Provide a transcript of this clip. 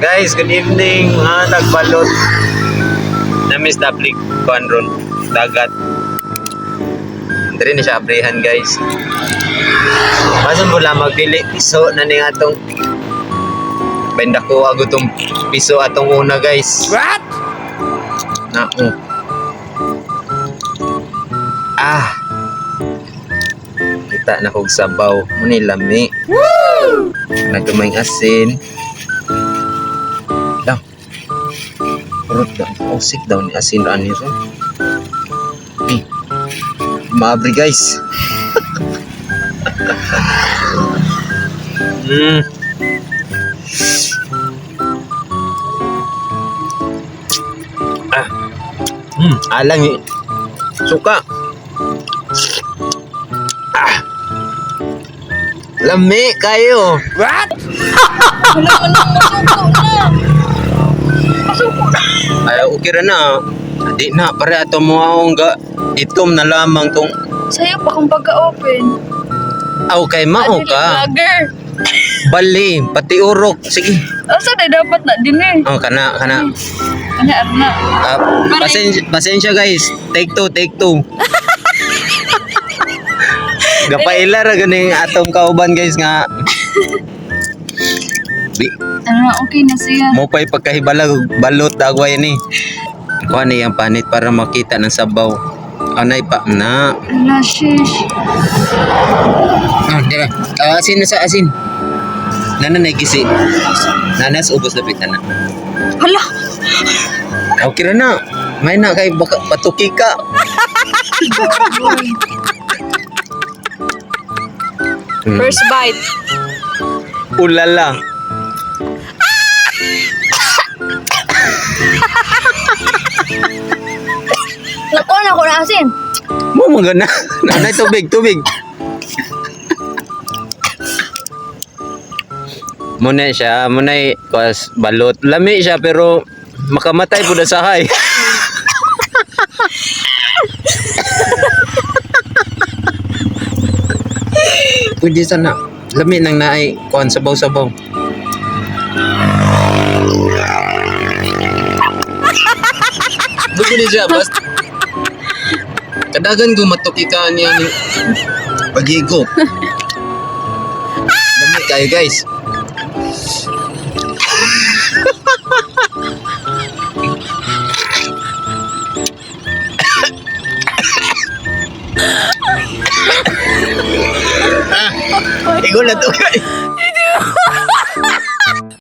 Guys, good evening mga nagbalot. Na-miss na aplik kuan ron dagat. Diri na siya abrihan guys. Masan mo lang magpili piso na ning atong benda ko ago tong piso atong una guys. What? Nako. Kita na kog sabaw muni lami. Woo! Nagkamay asin. Daw. Urot daw. Osik daw ni asin ani ron. Maabri guys. Alang eh. Suka. Lami kayo. What? Ay, okay ra na. Di na, pare ato mo akong itom na lamang tong. Sa'yo pa kung pagka-open. Aw, kay mao ka. Vlogger. Bali, pati urok. Sige. Asa na dapat na din eh. Oh, kana. Ano, Arna? Pasensya guys. Take two. Gapaila ra ganing atong kauban guys nga. Okay na siya. Mo pa'y pagkahibalag balot dagway ni. Kuha na yung panit para makita ng sabaw. Anay pa na. Ala, shish. Dira. Asin na sa asin. Nana naigisi. Nanas ubos na pita na. Hala. Okay ra na. May na kay baka patuki ka. First bite. Ulala. Nakuha na ako na asin. Mo magana. Nanay tubig. Muna siya, kwas balot. Lami siya pero makamatay po na sahay. Pwede sana. Lami nang naay kuan sabaw-sabaw. Bugo ni siya basta. Kadagan ko matukikan niya ni pagigo. Lami kayo guys. Ikaw na to guys.